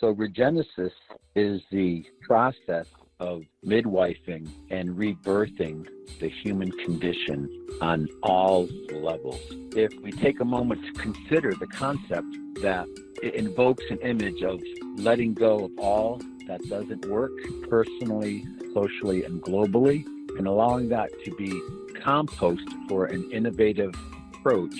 So Regenesis is the process of midwifing and rebirthing the human condition on all levels. If we take a moment to consider the concept that it invokes an image of letting go of all that doesn't work personally, socially, and globally, and allowing that to be compost for an innovative approach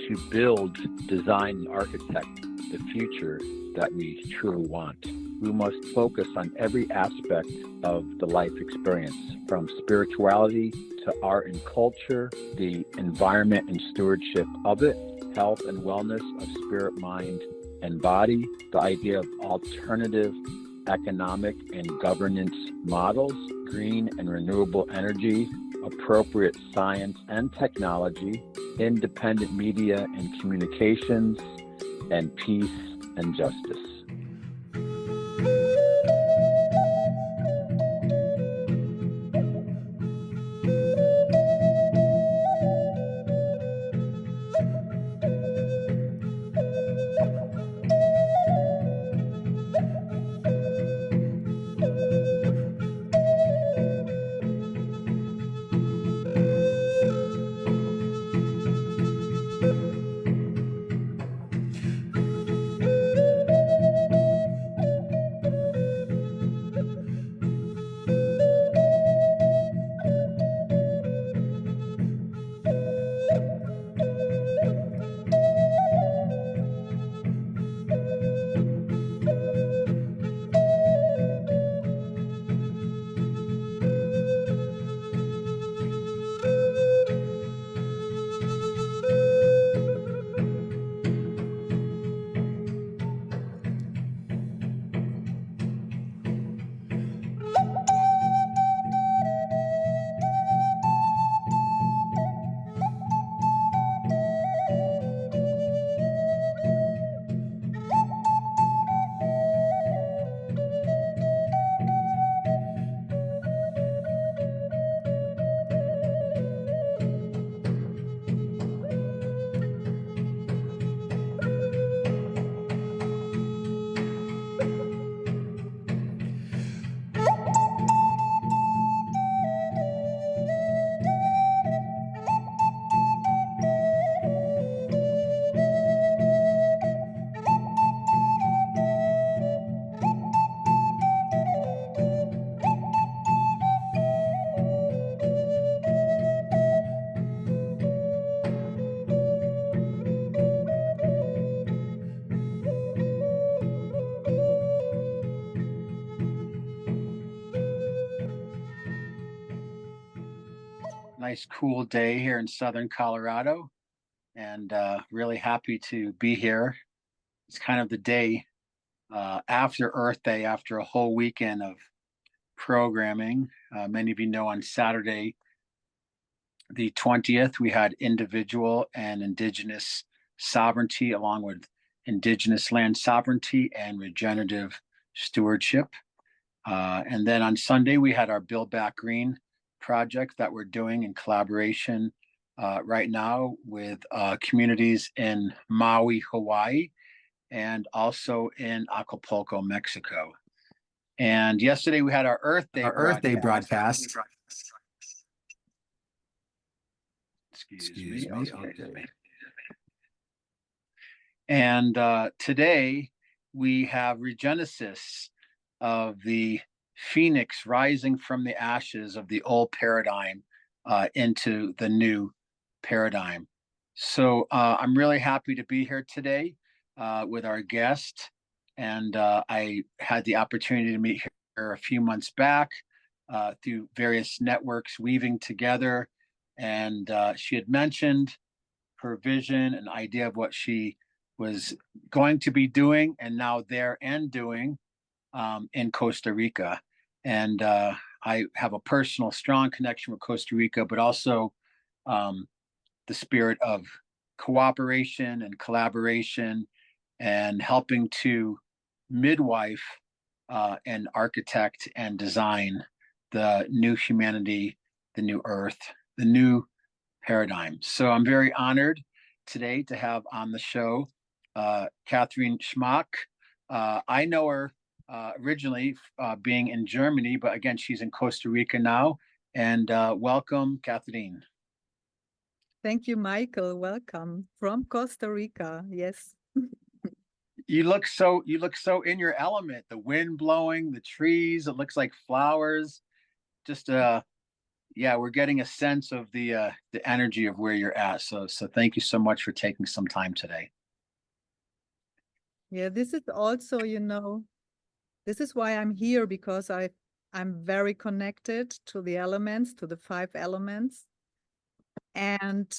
to build, design, and architect the future that we truly want. We must focus on every aspect of the life experience, from spirituality to art and culture, the environment and stewardship of it, health and wellness of spirit, mind, and body, the idea of alternative economic and governance models, green and renewable energy, appropriate science and technology, independent media and communications, and peace and justice. Nice cool day here in southern Colorado, and really happy to be here. It's kind of the day after Earth Day, after a whole weekend of programming. Many of you know on Saturday, the 20th, we had individual and indigenous sovereignty, along with indigenous land sovereignty and regenerative stewardship. And then on Sunday, we had our Build Back Green project that we're doing in collaboration right now with communities in Maui, Hawaii, and also in Acapulco, Mexico. And yesterday we had our Earth Day broadcast. Excuse me. Okay. And today we have Regenesis of the Phoenix rising from the ashes of the old paradigm into the new paradigm. So I'm really happy to be here today with our guest. And I had the opportunity to meet her a few months back through various networks weaving together. And she had mentioned her vision and idea of what she was going to be doing and now there and doing in Costa Rica. And I have a personal strong connection with Costa Rica, but also the spirit of cooperation and collaboration and helping to midwife and architect and design the new humanity, the new earth, the new paradigm. So I'm very honored today to have on the show Katherin Schmack I know her originally being in Germany, but again, she's in Costa Rica now. And welcome, Katherin. Thank you, Michael. Welcome from Costa Rica. Yes. You look so in your element. The wind blowing, the trees. It looks like flowers. Just yeah, we're getting a sense of the energy of where you're at. So thank you so much for taking some time today. Yeah, this is also, this is why I'm here, because I'm very connected to the elements, to the 5 elements. And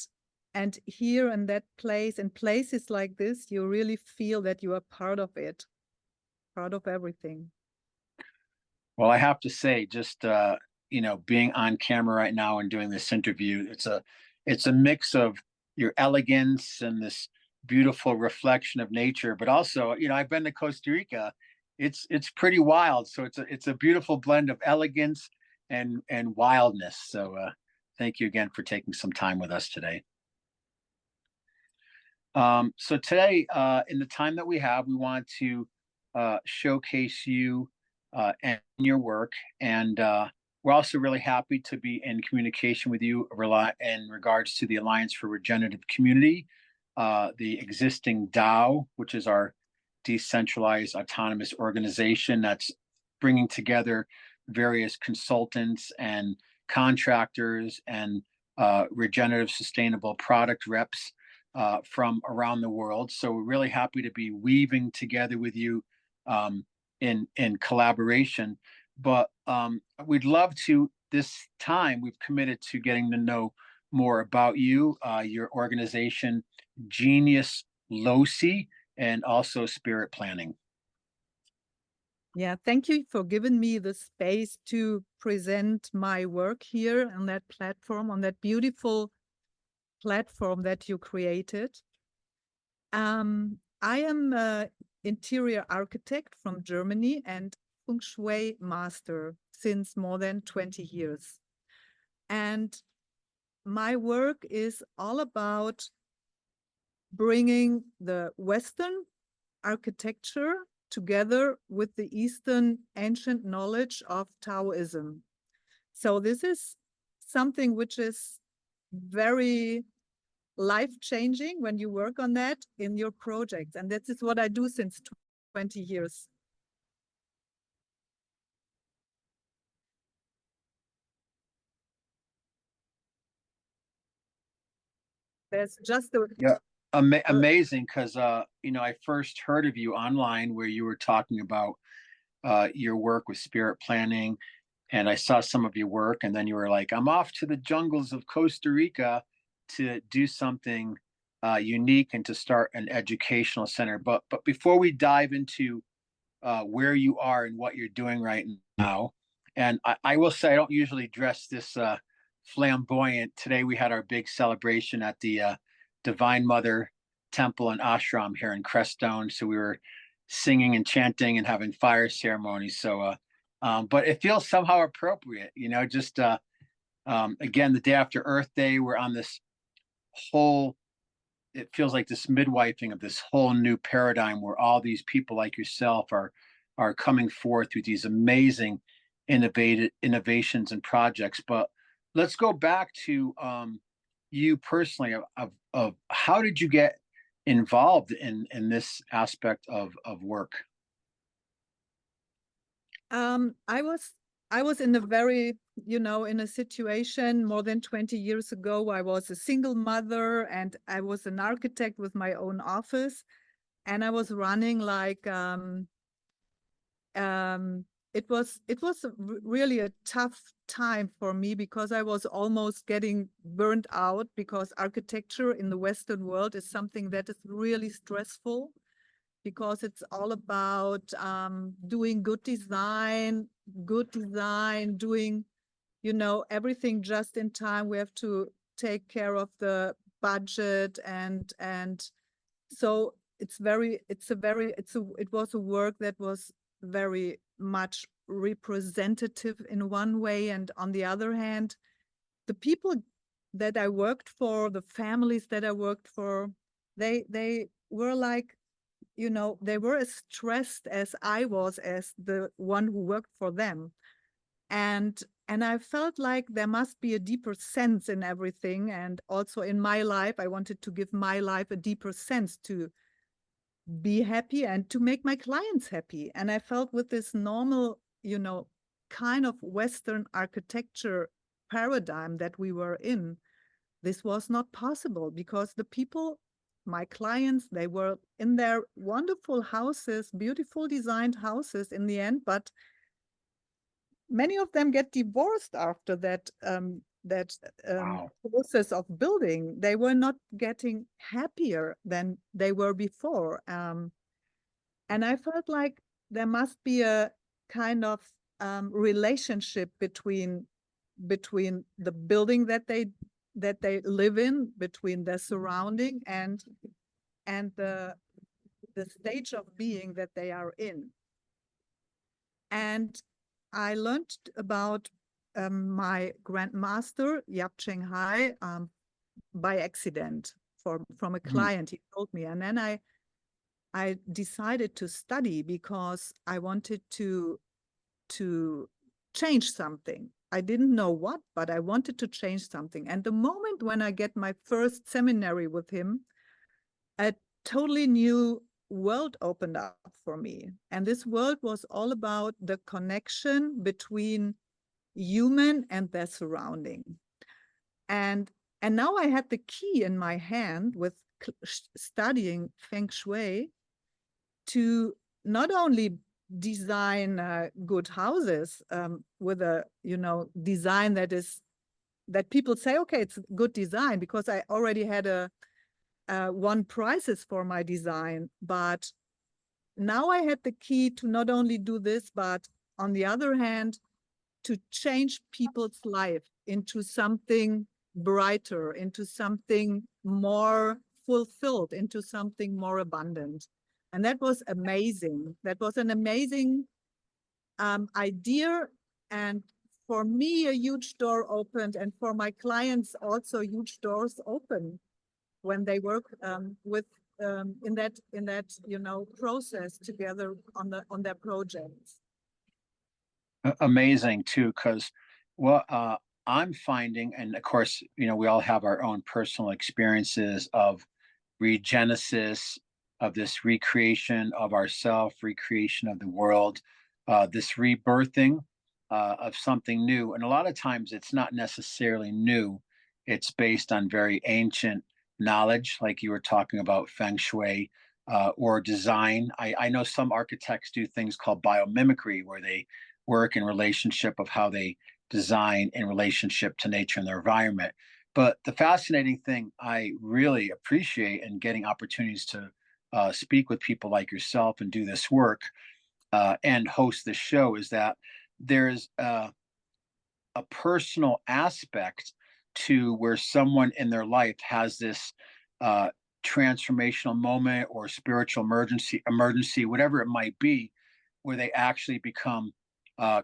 here in that place, in places like this, you really feel that you are part of it, part of everything. Well, I have to say, just being on camera right now and doing this interview, it's a mix of your elegance and this beautiful reflection of nature, but also, I've been to Costa Rica. It's pretty wild, so it's a beautiful blend of elegance and wildness. So thank you again for taking some time with us today. So today, in the time that we have, we want to showcase you and your work. And we're also really happy to be in communication with you in regards to the Alliance for Regenerative Community, the existing DAO, which is our decentralized autonomous organization that's bringing together various consultants and contractors and regenerative sustainable product reps from around the world. So we're really happy to be weaving together with you in collaboration. But we'd love to, this time, we've committed to getting to know more about you, your organization, Genius Loci, and also Spirit Planning. Yeah, thank you for giving me the space to present my work here on that platform, on that beautiful platform that you created. I am an interior architect from Germany and Feng Shui master since more than 20 years. And my work is all about bringing the Western architecture together with the Eastern ancient knowledge of Taoism. So this is something which is very life-changing when you work on that in your project. And that is what I do since 20 years. There's just a... Yeah. Amazing, because I first heard of you online where you were talking about your work with Spirit Planning, and I saw some of your work, and then you were like, I'm off to the jungles of Costa Rica to do something unique and to start an educational center. But before we dive into where you are and what you're doing right now, and I will say I don't usually dress this flamboyant. Today we had our big celebration at the Divine Mother Temple and Ashram here in Crestone. So we were singing and chanting and having fire ceremonies. So, but it feels somehow appropriate, just again, the day after Earth Day, we're on this whole, it feels like this midwifing of this whole new paradigm where all these people like yourself are coming forth with these amazing innovations and projects. But let's go back to you personally of how did you get involved in this aspect of work? I was in a very, in a situation more than 20 years ago. I was a single mother and I was an architect with my own office, and I was running like it was really a tough time for me, because I was almost getting burnt out, because architecture in the Western world is something that is really stressful, because it's all about doing good design, doing, everything just in time. We have to take care of the budget, and so it was a work that was very much representative in one way, and on the other hand, the people that I worked for, the families that I worked for, they were like you know, they were as stressed as I was as the one who worked for them. And I felt like there must be a deeper sense in everything. And also in my life, I wanted to give my life a deeper sense to be happy and to make my clients happy. And I felt with this normal, you know, kind of Western architecture paradigm that we were in, this was not possible because the people, my clients, they were in their wonderful houses, beautiful designed houses in the end, but many of them get divorced after that Wow. process of building. They were not getting happier than they were before. And I felt like there must be a kind of relationship between the building that they live in, between their surrounding and the stage of being that they are in. And I learned about my grandmaster, Yap Cheng Hai, by accident from a client. He told me. And then I decided to study because I wanted to change something. I didn't know what, but I wanted to change something. And the moment when I get my first seminary with him, a totally new world opened up for me. And this world was all about the connection between human and their surrounding. And now I had the key in my hand with studying Feng Shui to not only design good houses with a, you know, design that people say, okay, it's good design, because I already had won prizes for my design. But now I had the key to not only do this, but on the other hand, to change people's life into something brighter, into something more fulfilled, into something more abundant. And that was amazing. That was an amazing idea. And for me, a huge door opened, and for my clients also huge doors open when they work with in that you know process together on their projects. Amazing too, because what I'm finding, and of course, you know, we all have our own personal experiences of regenesis, of this recreation of ourself, recreation of the world, this rebirthing of something new. And a lot of times it's not necessarily new. It's based on very ancient knowledge, like you were talking about Feng Shui, or design. I know some architects do things called biomimicry, where they work in relationship of how they design in relationship to nature and their environment. But the fascinating thing I really appreciate in getting opportunities to speak with people like yourself and do this work and host this show is that there's a personal aspect to where someone in their life has this transformational moment or spiritual emergency, whatever it might be, where they actually become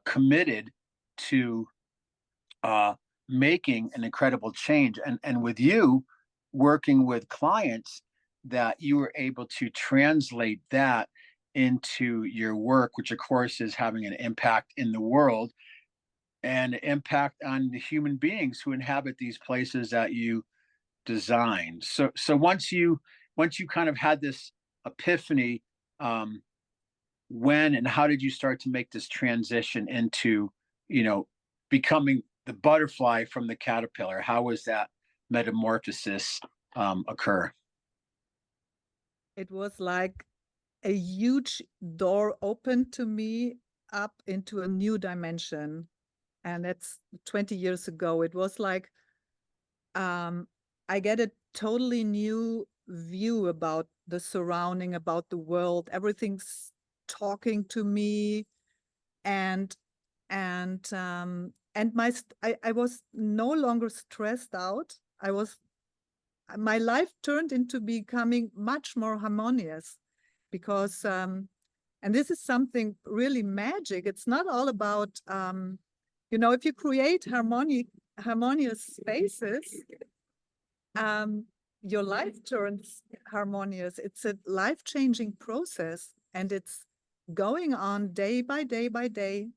committed to making an incredible change. And with you working with clients, that you were able to translate that into your work, which of course is having an impact in the world and impact on the human beings who inhabit these places that you design. So once you kind of had this epiphany, when and how did you start to make this transition into, you know, becoming the butterfly from the caterpillar? How was that metamorphosis occur? It was like a huge door opened to me up into a new dimension. And that's 20 years ago. It was like I get a totally new view about the surrounding, about the world. Everything's talking to me, and I was no longer stressed out. My life turned into becoming much more harmonious, because and this is something really magic. It's not all about you know, if you create harmonious spaces, your life turns harmonious. It's a life-changing process, and it's going on day by day by day.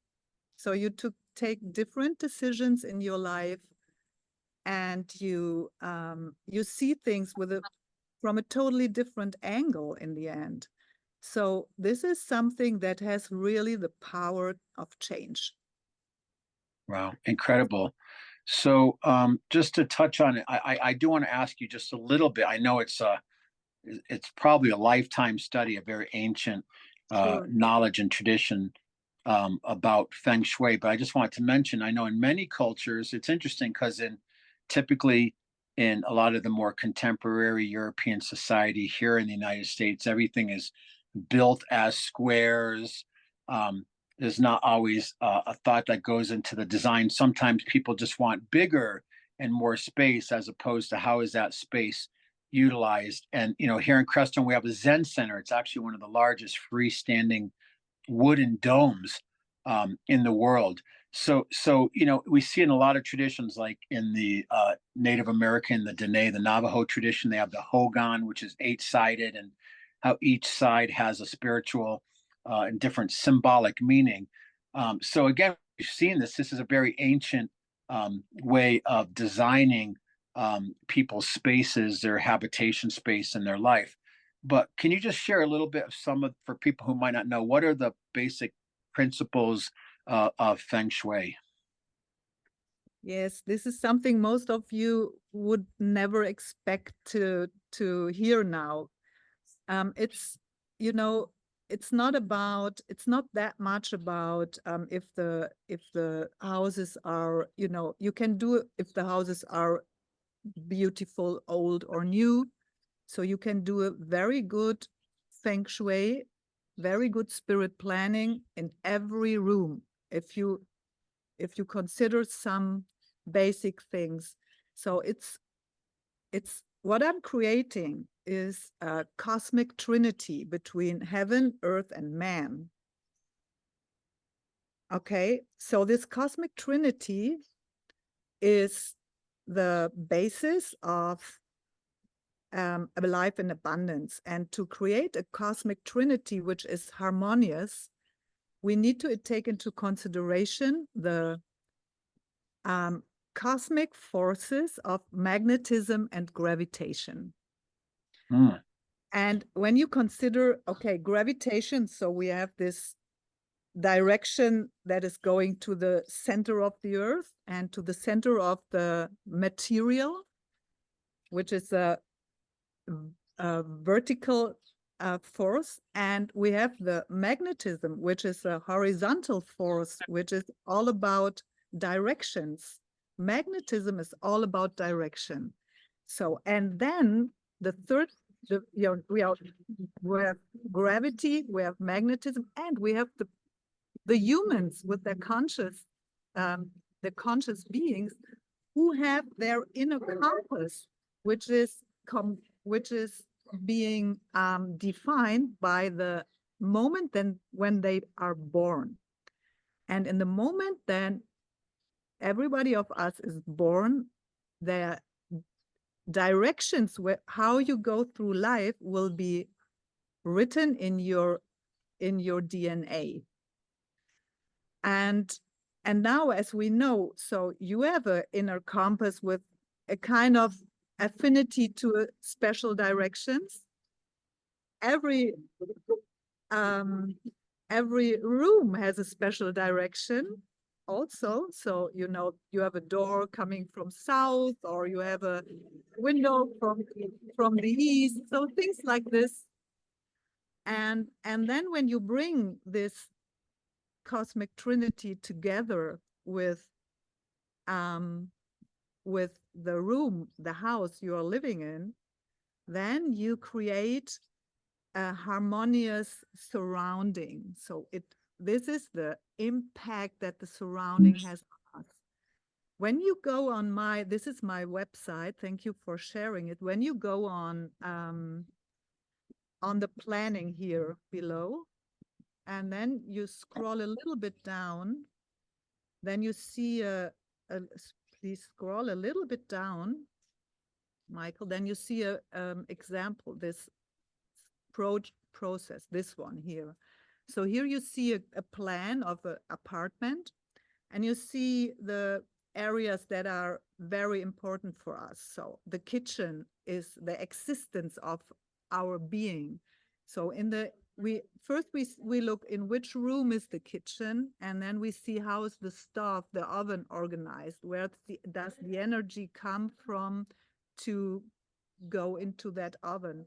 So you take different decisions in your life, and you see things from a totally different angle in the end. So this is something that has really the power of change. Wow, incredible. So just to touch on it, I do want to ask you just a little bit. I know it's probably a lifetime study, a very ancient Sure. knowledge and tradition about Feng Shui, but I just wanted to mention, I know in many cultures, it's interesting because typically in a lot of the more contemporary European society here in the United States, everything is built as squares. There's not always a thought that goes into the design. Sometimes people just want bigger and more space as opposed to how is that space utilized. And here in Creston, we have a Zen Center. It's actually one of the largest freestanding wooden domes in the world. So we see in a lot of traditions, like in the Native American, the Dene, the Navajo tradition, they have the Hogan, which is 8-sided, and how each side has a spiritual and different symbolic meaning. So again, we've seen this. This is a very ancient way of designing people's spaces, their habitation space in their life. But can you just share a little bit of for people who might not know, what are the basic principles of Feng Shui? Yes, this is something most of you would never expect to hear now. It's it's not that much about if the houses are, you can do if the houses are beautiful, old or new. So you can do a very good Feng Shui, very good spirit planning in every room if you consider some basic things. So it's what I'm creating is a cosmic trinity between heaven, earth, and man. Okay, so this cosmic trinity is the basis of a life in abundance. And to create a cosmic trinity which is harmonious, we need to take into consideration the cosmic forces of magnetism and gravitation. And when you consider, okay, gravitation, so we have this direction that is going to the center of the earth and to the center of the material, which is a vertical force. And we have the magnetism, which is a horizontal force, which is all about directions. Magnetism is all about direction. So, and then the third, we have gravity, we have magnetism, and we have the humans with their the conscious beings who have their inner compass, which is being defined by the moment when they are born. And in the moment then everybody of us is born, their directions how you go through life will be written in your DNA. And now, as we know, so you have an inner compass with a kind of affinity to special directions. Every room has a special direction also. So, you have a door coming from south, or you have a window from the east. So things like this. And then when you bring this cosmic trinity together with the room, the house you are living in, then you create a harmonious surrounding. So this is the impact that the surrounding has on us. When you go on this is my website, thank you for sharing it. When you go on the planning here below, and then you scroll a little bit down, then you see please scroll a little bit down. Michael, then you see a example, this process, this one here. So here you see a plan of an apartment, and you see the areas that are very important for us. So the kitchen is the existence of our being. So in the we look in which room is the kitchen, and then we see how is the stove, the oven organized, where does the energy come from to go into that oven.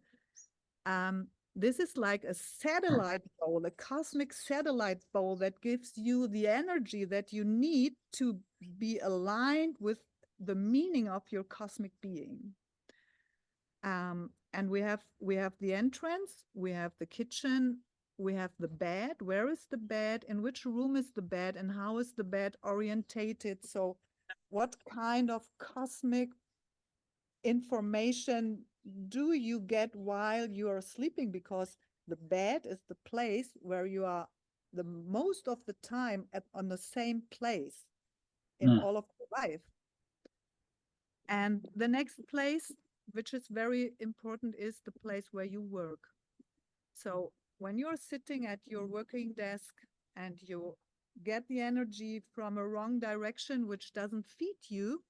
This is like a satellite bowl, a cosmic satellite bowl that gives you the energy that you need to be aligned with the meaning of your cosmic being. And we have the entrance, we have the kitchen, we have the bed. Where is the bed? In which room is the bed? And how is the bed orientated? So what kind of cosmic information do you get while you are sleeping? Because the bed is the place where you are the most of the time on the same place in all of your life. And the next place, which is very important, is the place where you work. So when you're sitting at your working desk and you get the energy from a wrong direction, which doesn't fit you,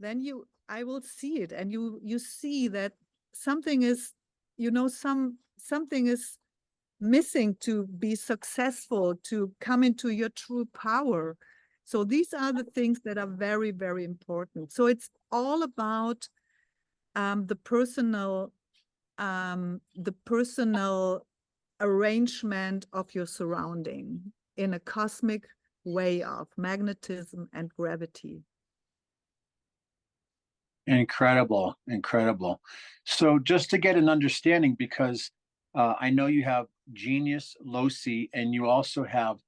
then I will see it, and you see that something is, something is missing to be successful, to come into your true power. So these are the things that are very, very important. So it's all about the personal arrangement of your surrounding in a cosmic way of magnetism and gravity. Incredible, incredible. So just to get an understanding, because I know you have Genius, Loci, and you also have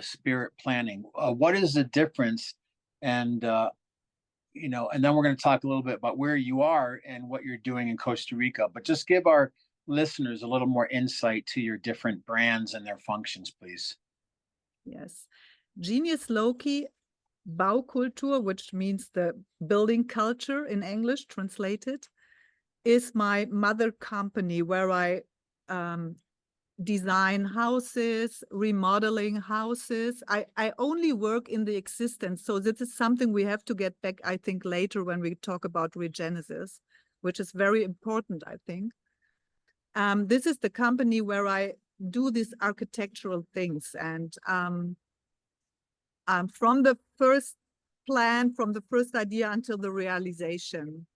Spirit Planning. What is the difference? And and then we're going to talk a little bit about where you are and what you're doing in Costa Rica. But just give our listeners a little more insight to your different brands and their functions, please. Yes. Genius Loci Baukultur, which means the building culture in English translated, is my mother company where I design houses, remodeling houses. I only work in the existence. So this is something we have to get back, I think, later when we talk about Regenesis, which is very important, I think. This is the company where I do these architectural things. And from the first plan, from the first idea until the realization.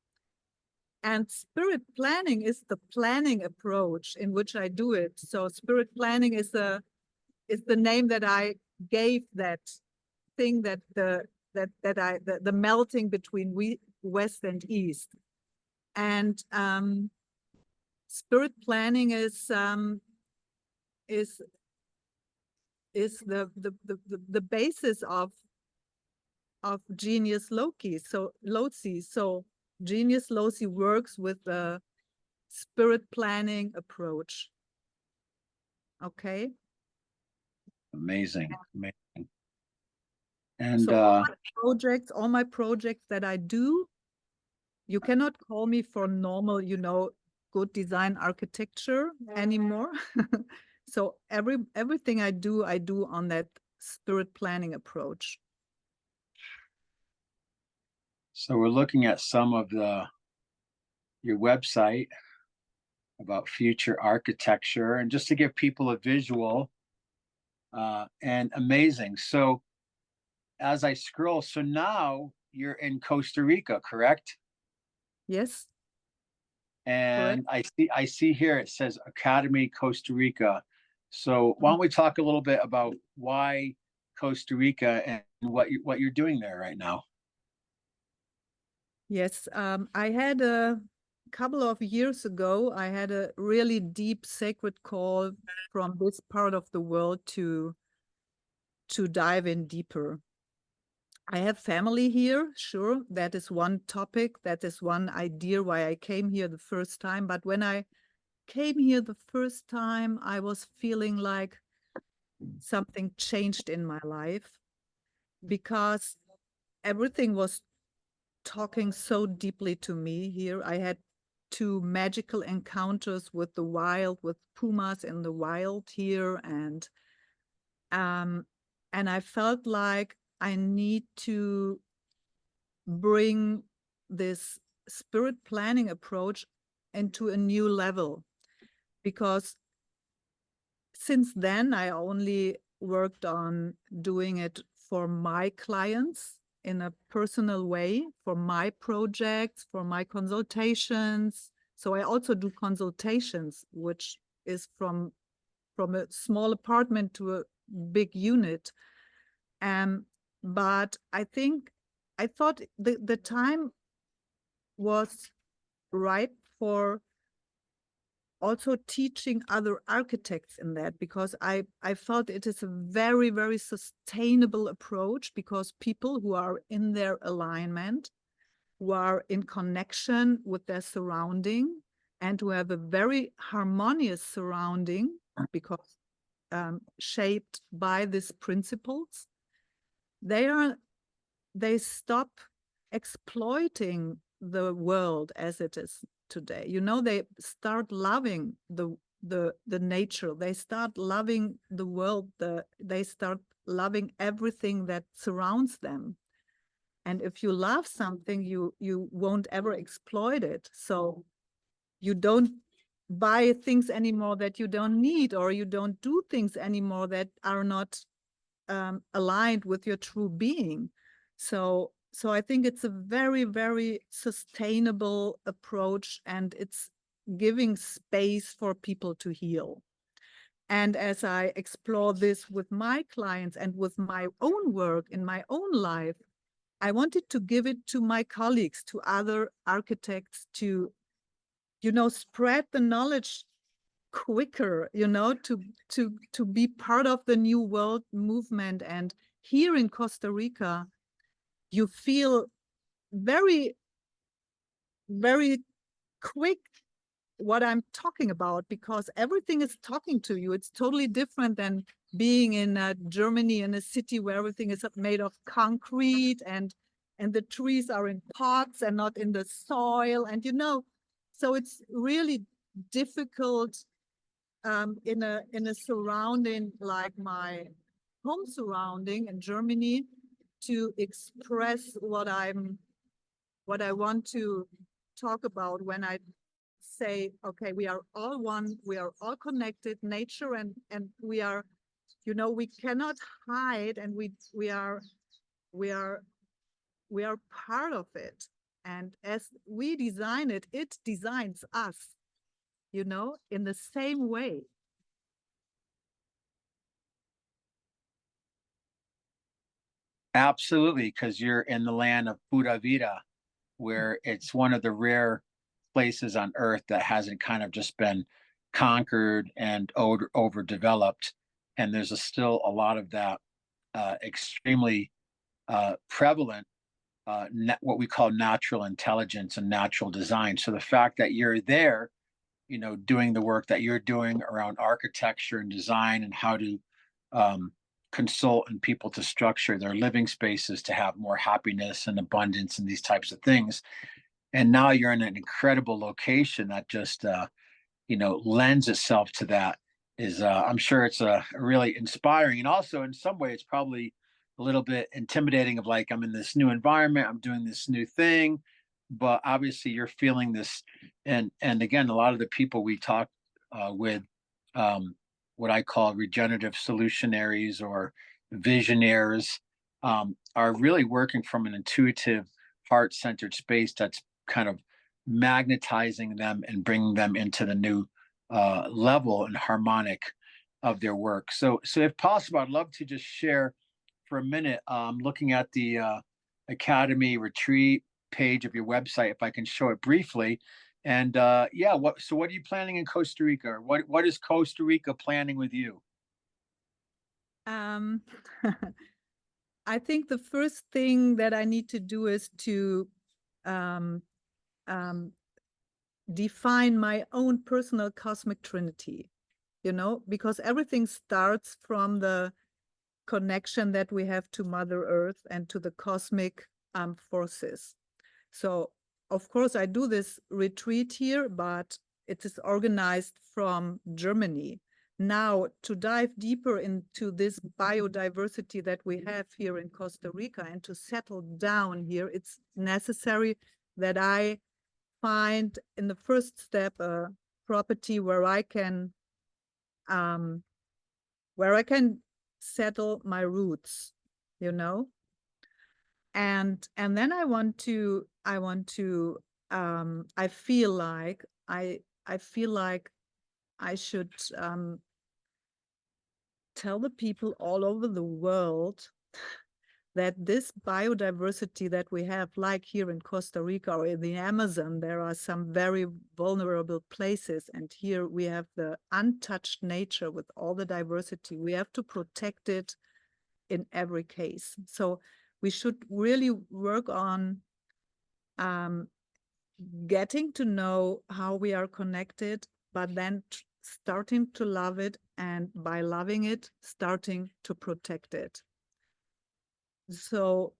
And spirit planning is the planning approach in which I do it. So spirit planning is the name that I gave that thing, that the melting between West and East. And spirit planning is the basis of Genius Loci. So Genius Loci works with the spirit planning approach. Okay. Amazing, amazing. And so all my projects that I do, you cannot call me for normal, good design architecture anymore. So everything I do on that spirit planning approach. So we're looking at some of your website about future architecture, and just to give people a visual, and amazing. So as I scroll, so now you're in Costa Rica, correct? Yes. And correct. I see here it says Academy Costa Rica. So why don't we talk a little bit about why Costa Rica and what you're doing there right now? Yes, I had a couple of years ago, I had a really deep sacred call from this part of the world to dive in deeper. I have family here, sure, that is one topic, that is one idea why I came here the first time. But when I came here the first time, I was feeling like something changed in my life, because everything was talking so deeply to me here. I had 2 magical encounters with the wild, with pumas in the wild here, and I felt like I need to bring this spirit planning approach into a new level, because since then I only worked on doing it for my clients in a personal way, for my projects, for my consultations. So I also do consultations, which is from a small apartment to a big unit. But I thought the time was ripe for also teaching other architects in that, because I felt it is a very, very sustainable approach, because people who are in their alignment, who are in connection with their surrounding, and who have a very harmonious surrounding, because shaped by these principles, they stop exploiting the world as it is today. You know, they start loving the nature. They start loving the world. They start loving everything that surrounds them. And if you love something, you won't ever exploit it. So you don't buy things anymore that you don't need, or you don't do things anymore that are not aligned with your true being. So I think it's a very, very sustainable approach, and it's giving space for people to heal. And as I explore this with my clients and with my own work in my own life, I wanted to give it to my colleagues, to other architects, to, spread the knowledge quicker, to be part of the new world movement. And here in Costa Rica, you feel very, very quick what I'm talking about, because everything is talking to you. It's totally different than being in Germany, in a city where everything is made of concrete, and the trees are in pots and not in the soil. And so it's really difficult in a surrounding like my home surrounding in Germany to express what I want to talk about when I say, okay, we are all one, we are all connected, nature, and we are, we cannot hide, and we are part of it. And as we design it, it designs us, in the same way. Absolutely, because you're in the land of Pura Vida, where it's one of the rare places on earth that hasn't kind of just been conquered and overdeveloped. And there's still a lot of that extremely prevalent, what we call natural intelligence and natural design. So the fact that you're there, doing the work that you're doing around architecture and design, and how to consult and people to structure their living spaces to have more happiness and abundance and these types of things. And now you're in an incredible location that just lends itself to that. Is I'm sure it's really inspiring, and also in some way it's probably a little bit intimidating, of like, I'm in this new environment, I'm doing this new thing, but obviously you're feeling this. And again, a lot of the people we talk with, what I call regenerative solutionaries or visionaries, are really working from an intuitive, heart-centered space that's kind of magnetizing them and bringing them into the new level and harmonic of their work. So if possible, I'd love to just share for a minute, looking at the Academy retreat page of your website, if I can show it briefly. And what are you planning in Costa Rica? What is Costa Rica planning with you? I think the first thing that I need to do is to define my own personal cosmic trinity, because everything starts from the connection that we have to Mother Earth and to the cosmic forces. So of course I do this retreat here, but it is organized from Germany. Now, to dive deeper into this biodiversity that we have here in Costa Rica and to settle down here, it's necessary that I find in the first step a property where I can settle my roots, you know. And then I feel like I should tell the people all over the world that this biodiversity that we have, like here in Costa Rica or in the Amazon, there are some very vulnerable places. And here we have the untouched nature with all the diversity. We have to protect it in every case. So we should really work on getting to know how we are connected, but then starting to love it, and by loving it, starting to protect it. So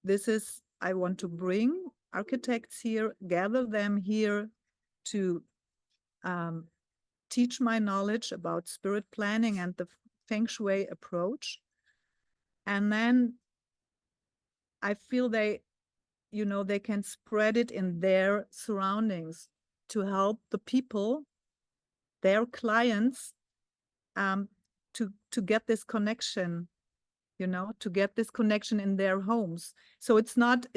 this is, I want to bring architects here, gather them here to teach my knowledge about spirit planning and the Feng Shui approach. And then I feel they can spread it in their surroundings to help the people, their clients, to get this connection, to get this connection in their homes. So it's not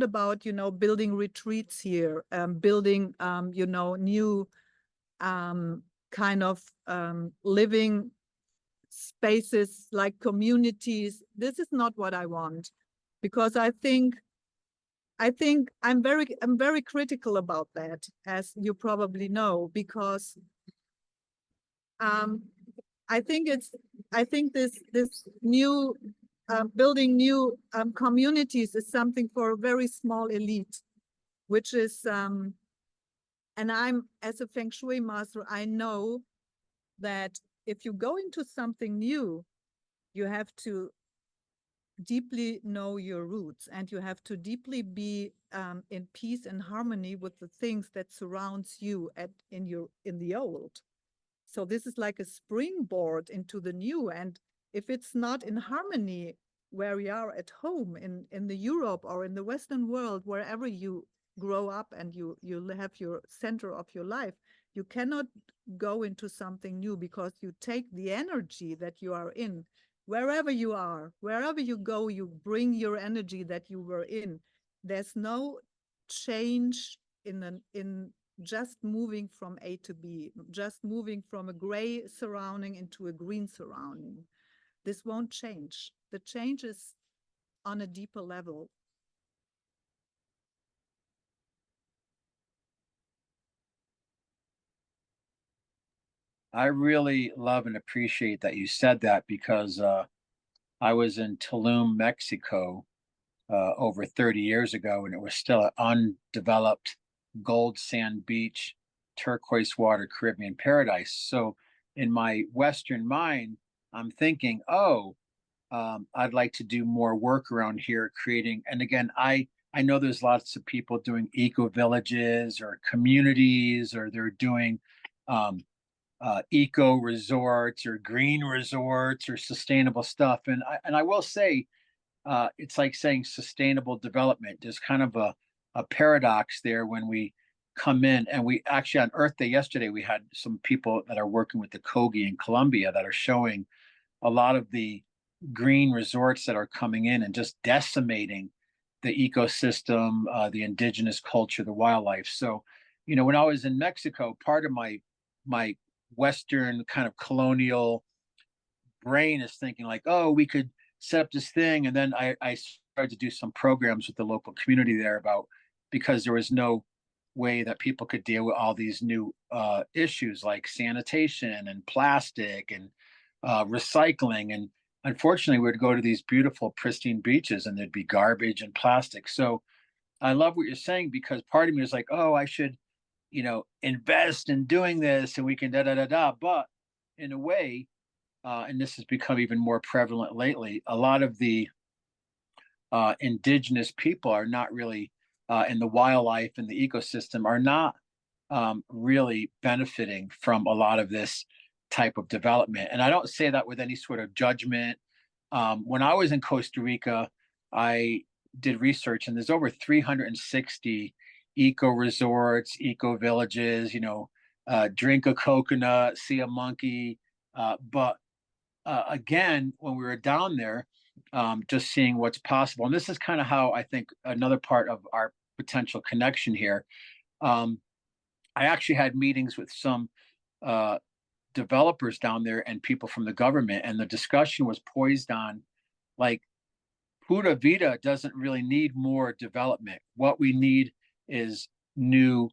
about, building retreats here, building, new kind of living spaces like communities. This is not what I want, because I think I'm very critical about that, as you probably know, because I think this new building new communities is something for a very small elite, which is and I'm, as a Feng Shui master, I know that if you go into something new, you have to deeply know your roots, and you have to deeply be in peace and harmony with the things that surrounds you in the old. So this is like a springboard into the new. And if it's not in harmony where we are at home in the Europe or in the Western world, wherever you grow up and you have your center of your life, you cannot go into something new, because you take the energy that you are in. Wherever you are, wherever you go, you bring your energy that you were in. There's no change in just moving from A to B, just moving from a gray surrounding into a green surrounding. This won't change. The change is on a deeper level. I really love and appreciate that you said that, because I was in Tulum, Mexico, over 30 years ago, and it was still an undeveloped gold sand beach, turquoise water Caribbean paradise. So in my Western mind, I'm thinking, I'd like to do more work around here, creating. And again, I know there's lots of people doing eco villages or communities, or they're doing eco resorts or green resorts or sustainable stuff. And I will say, it's like saying sustainable development. There's kind of a paradox there when we come in, and we actually, on Earth Day yesterday, we had some people that are working with the Kogi in Colombia that are showing a lot of the green resorts that are coming in and just decimating the ecosystem, the indigenous culture, the wildlife. So, when I was in Mexico, part of my Western kind of colonial brain is thinking like, oh, we could set up this thing. And then I started to do some programs with the local community there about, because there was no way that people could deal with all these new issues like sanitation and plastic and recycling. And unfortunately, we'd go to these beautiful, pristine beaches and there'd be garbage and plastic. So I love what you're saying, because part of me is like, oh, I should, invest in doing this and we can da da da da. But in a way, and this has become even more prevalent lately, a lot of the indigenous people are not really and the wildlife and the ecosystem are not really benefiting from a lot of this type of development. And I don't say that with any sort of judgment. When I was in Costa Rica, I did research, and there's over 360 eco resorts, eco villages, drink a coconut, see a monkey. But again, when we were down there, just seeing what's possible. And this is kind of how I think another part of our potential connection here. I actually had meetings with some developers down there and people from the government, and the discussion was poised on, like, Pura Vida doesn't really need more development. What we need is new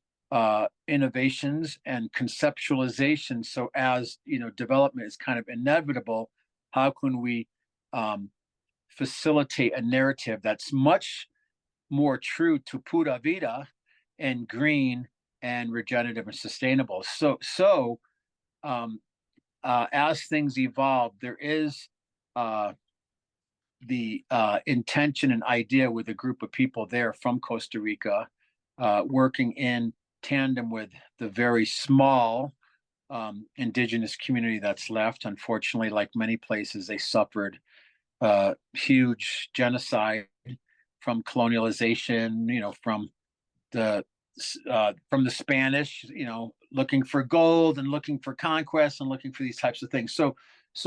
innovations and conceptualization. So as development is kind of inevitable, how can we facilitate a narrative that's much more true to Pura Vida and green and regenerative and sustainable? So as things evolve, there is the intention and idea with a group of people there from Costa Rica, working in tandem with the very small indigenous community that's left. Unfortunately, like many places, they suffered huge genocide from colonialization, from the Spanish, looking for gold and looking for conquest and looking for these types of things. So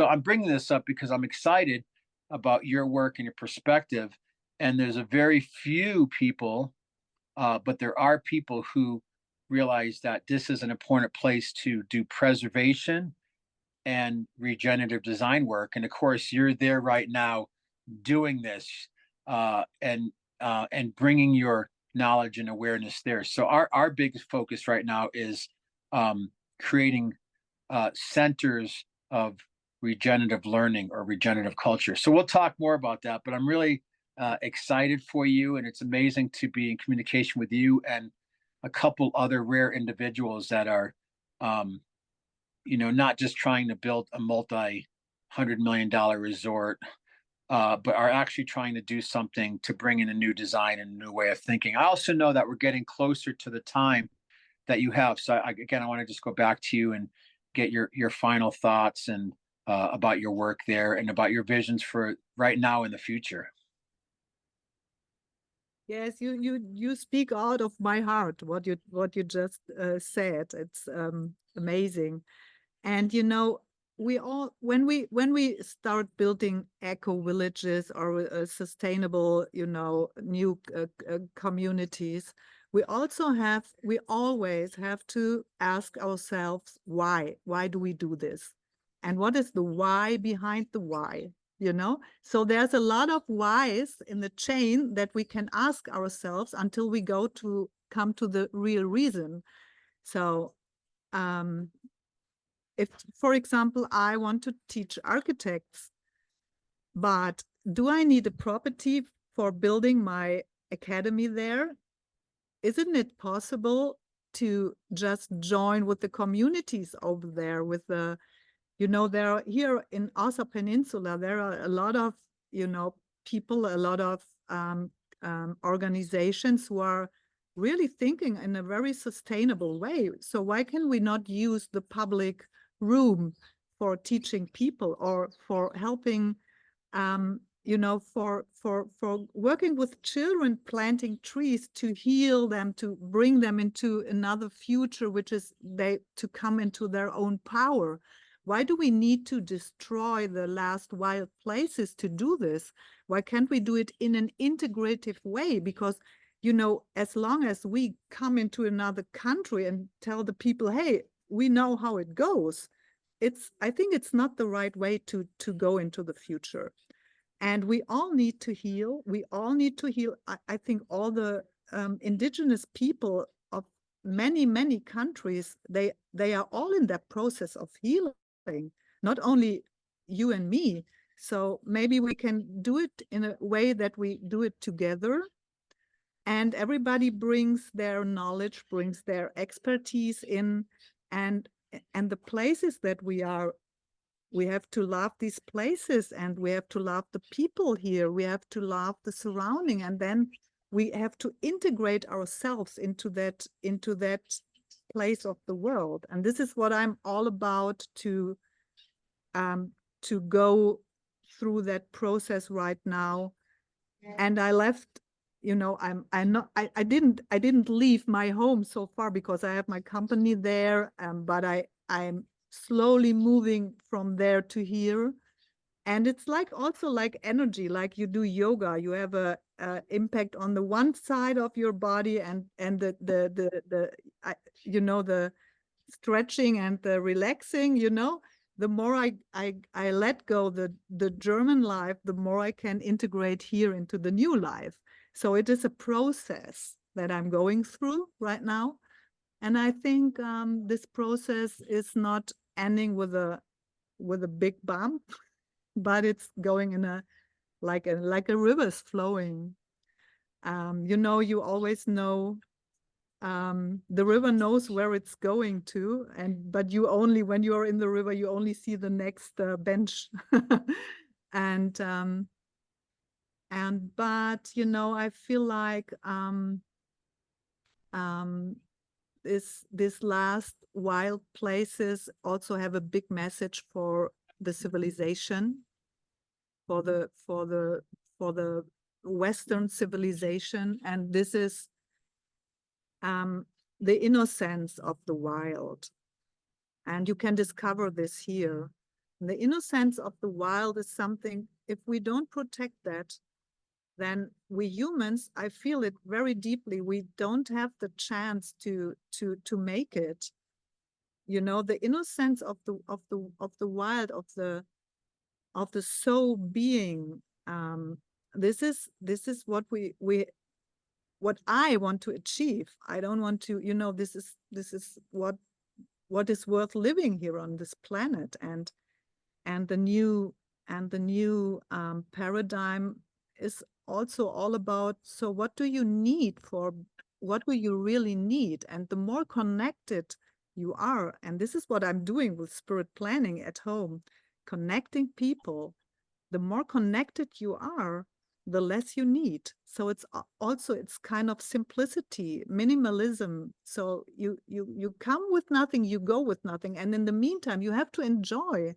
I'm bringing this up because I'm excited about your work and your perspective. And there's a very few people, but there are people who realize that this is an important place to do preservation and regenerative design work. And of course, you're there right now doing this and bringing your knowledge and awareness there. So our biggest focus right now is creating centers of regenerative learning or regenerative culture. So we'll talk more about that, but I'm really excited for you, and it's amazing to be in communication with you and a couple other rare individuals that are not just trying to build a multi-$100 million resort, but are actually trying to do something to bring in a new design and a new way of thinking. I also know that we're getting closer to the time that you have. So I want to just go back to you and get your final thoughts and about your work there and about your visions for right now and the future. Yes, you speak out of my heart what you just said. It's amazing. And we all, when we start building eco villages or sustainable new communities, we always have to ask ourselves why do we do this, and what is the why behind the why. So there's a lot of whys in the chain that we can ask ourselves until we come to the real reason. So if, for example, I want to teach architects, but do I need a property for building my academy there? Isn't it possible to just join with the communities over there, with the there are here in Asa Peninsula, there are a lot of, people, a lot of organizations who are really thinking in a very sustainable way. So why can we not use the public room for teaching people or for helping, for working with children, planting trees to heal them, to bring them into another future, which is to come into their own power? Why do we need to destroy the last wild places to do this? Why can't we do it in an integrative way? Because, as long as we come into another country and tell the people, hey, we know how it goes, I think it's not the right way to go into the future. And we all need to heal. We all need to heal. I think all the indigenous people of many, many countries, they are all in that process of healing. Not only you and me. So maybe we can do it in a way that we do it together, and everybody brings their knowledge, brings their expertise in, and the places that we have to love these places, and we have to love the people here. We have to love the surrounding, and then we have to integrate ourselves into that place of the world. And this is what I'm all about, to go through that process right now. And I left, I didn't leave my home so far, because I have my company there, but I'm slowly moving from there to here. And it's like also like energy, like you do yoga, you have a impact on the one side of your body, and the the stretching and the relaxing, the more I let go the German life, the more I can integrate here into the new life. So it is a process that I'm going through right now. And I think this process is not ending with a big bump, but it's going in a like a river's flowing. You always know, the river knows where it's going to, but you only, when you are in the river, you only see the next bench. and but I feel like this last wild places also have a big message for the civilization, for the Western civilization. And this is the innocence of the wild. And you can discover this here. The innocence of the wild is something, if we don't protect that, then we humans, I feel it very deeply, we don't have the chance to make it. The innocence of the wild, of the soul being. This is what what I want to achieve. I don't want to, this is what is worth living here on this planet. And the new paradigm is also all about, so what do you need for, what do you really need? And the more connected you are, and this is what I'm doing with spirit planning at home, connecting people, the more connected you are, the less you need. So it's also, it's kind of simplicity, minimalism. So you come with nothing, you go with nothing. And in the meantime, you have to enjoy.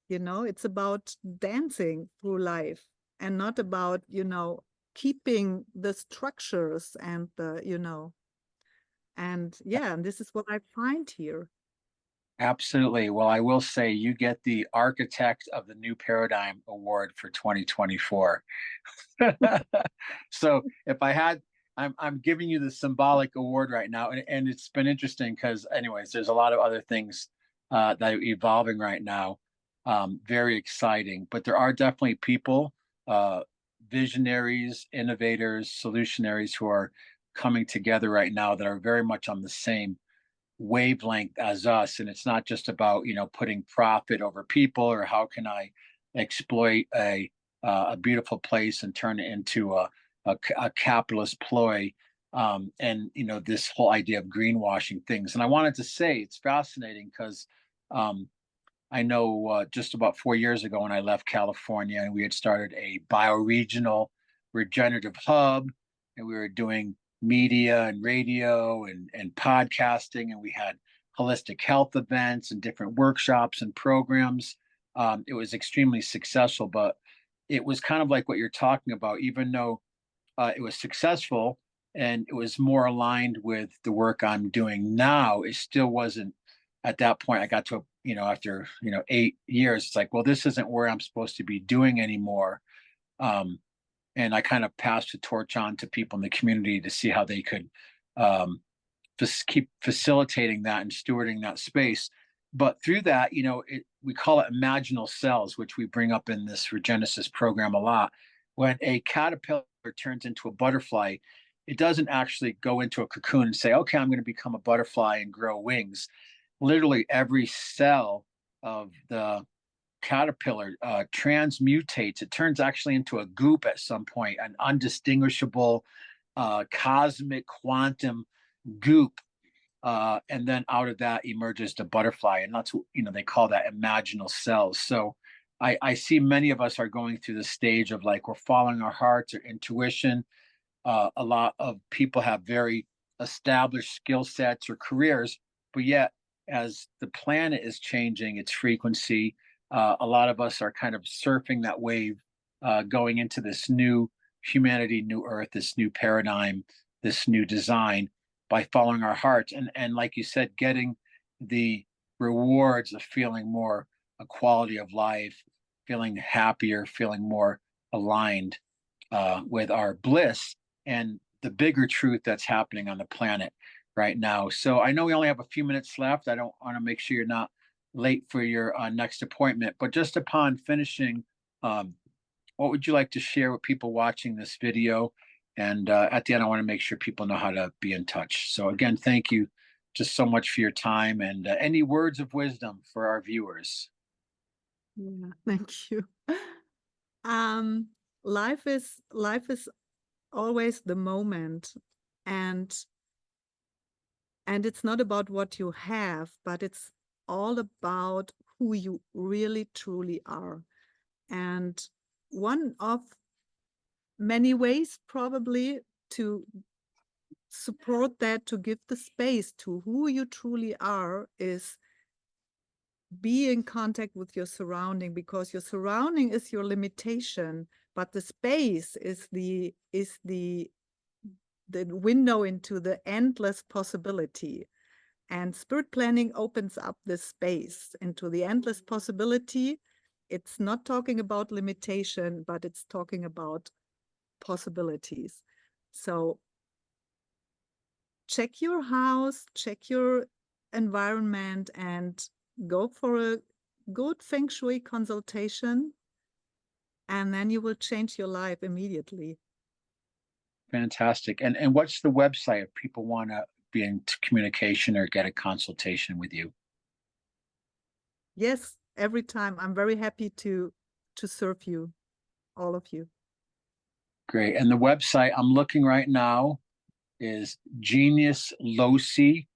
It's about dancing through life, and not about, keeping the structures and and this is what I find here. Absolutely. Well, I will say you get the Architect of the New Paradigm Award for 2024. So if I had, I'm giving you the symbolic award right now, and it's been interesting because, anyways, there's a lot of other things that are evolving right now. Very exciting, but there are definitely people, visionaries, innovators, solutionaries who are coming together right now that are very much on the same wavelength as us. And it's not just about, putting profit over people, or how can I exploit a beautiful place and turn it into a capitalist ploy. And this whole idea of greenwashing things. And I wanted to say it's fascinating because I know just about 4 years ago when I left California, and we had started a bioregional regenerative hub, and we were doing media and radio and podcasting, and we had holistic health events and different workshops and programs. It was extremely successful, but it was kind of like what you're talking about. Even though it was successful and it was more aligned with the work I'm doing now, it still wasn't. At that point, I got to, after 8 years, it's like, well, this isn't where I'm supposed to be doing anymore. And I kind of passed the torch on to people in the community to see how they could just keep facilitating that and stewarding that space. But through that, we call it imaginal cells, which we bring up in this Regenesis program a lot. When a caterpillar turns into a butterfly, it doesn't actually go into a cocoon and say, okay, I'm going to become a butterfly and grow wings. Literally every cell of the caterpillar transmutates. It turns actually into a goop at some point, an undistinguishable cosmic quantum goop. And then out of that emerges the butterfly. And that's, they call that imaginal cells. So I see many of us are going through the stage of like, we're following our hearts or intuition. a lot of people have very established skill sets or careers, but yet as the planet is changing its frequency, a lot of us are kind of surfing that wave, going into this new humanity, new earth, this new paradigm, this new design by following our hearts. And like you said, getting the rewards of feeling more a quality of life, feeling happier, feeling more aligned with our bliss and the bigger truth that's happening on the planet right now. So I know we only have a few minutes left. I don't want to make sure you're not late for your next appointment, but just upon finishing, what would you like to share with people watching this video? And at the end, I want to make sure people know how to be in touch. So again, thank you just so much for your time, and any words of wisdom for our viewers. Yeah, thank you. Life is always the moment, and it's not about what you have, but it's all about who you really truly are. And one of many ways probably to support that, to give the space to who you truly are, is be in contact with your surrounding, because your surrounding is your limitation, but the space is the window into the endless possibility. And spirit planning opens up this space into the endless possibility. It's not talking about limitation, but it's talking about possibilities. So check your house, check your environment, and go for a good Feng Shui consultation, and then you will change your life immediately. Fantastic. And what's the website if people want to be in communication or get a consultation with you? Yes, every time. I'm very happy to serve you, all of you. Great. And the website I'm looking right now is Genius Loci,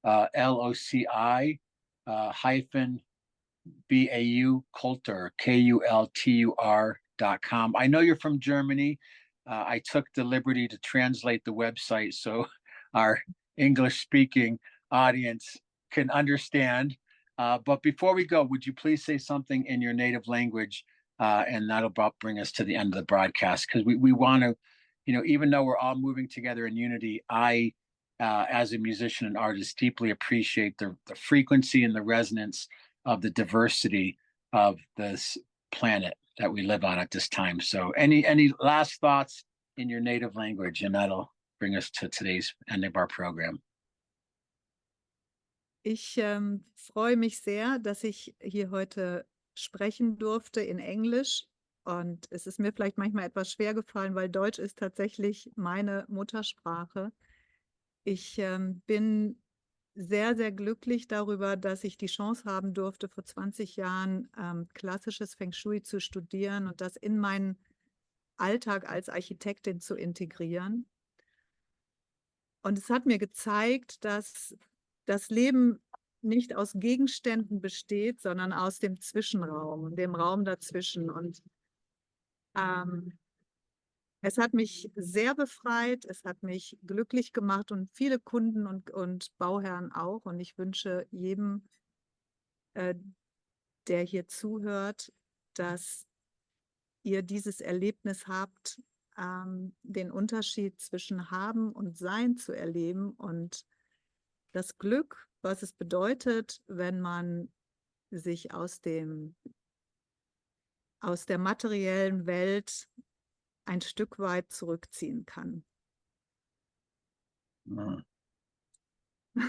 LOCI hyphen BAU Kultur, KULTUR.com. I know you're from Germany. I took the liberty to translate the website so our English speaking audience can understand. But before we go, would you please say something in your native language? And that'll about bring us to the end of the broadcast, because we want to, even though we're all moving together in unity, I, as a musician and artist, deeply appreciate the frequency and the resonance of the diversity of this planet that we live on at this time. So any last thoughts in your native language, and that'll bring us to today's end of our program. Ich freue mich sehr, dass ich hier heute sprechen durfte in Englisch. Und es ist mir vielleicht manchmal etwas schwer gefallen, weil Deutsch ist tatsächlich meine Muttersprache. Ich bin sehr, sehr glücklich darüber, dass ich die Chance haben durfte, vor 20 Jahren klassisches Feng Shui zu studieren und das in meinen Alltag als Architektin zu integrieren. Und es hat mir gezeigt, dass das Leben nicht aus Gegenständen besteht, sondern aus dem Zwischenraum, dem Raum dazwischen. Und es hat mich sehr befreit, es hat mich glücklich gemacht und viele Kunden und Bauherren auch. Und ich wünsche jedem, der hier zuhört, dass ihr dieses Erlebnis habt, den Unterschied zwischen Haben und Sein zu erleben und das Glück, was es bedeutet, wenn man sich aus der materiellen Welt ein Stück weit zurückziehen kann.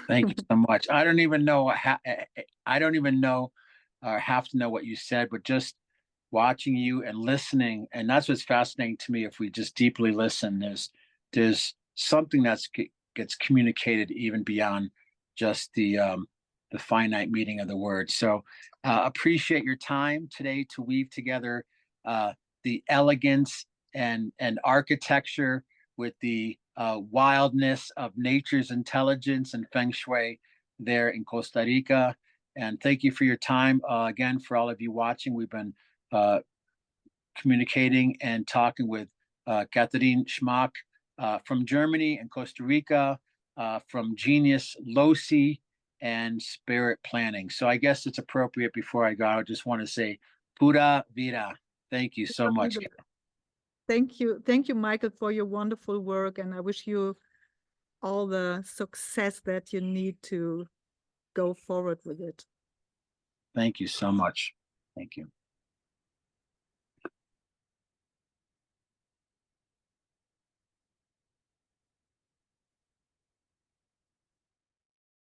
Thank you so much. I don't even know or have to know what you said, but just watching you and listening, and that's what's fascinating to me. If we just deeply listen, there's something that's gets communicated even beyond just the finite meaning of the word. So appreciate your time today to weave together the elegance and architecture with the wildness of nature's intelligence and Feng Shui there in Costa Rica. And thank you for your time. Again, for all of you watching, we've been communicating and talking with Katherin Schmack, from Germany and Costa Rica, from Genius Loci and Spirit Planning. So I guess it's appropriate before I go, I just want to say Pura Vida. Thank you so much. Thank you, Michael, for your wonderful work, and I wish you all the success that you need to go forward with it. Thank you so much. Thank you.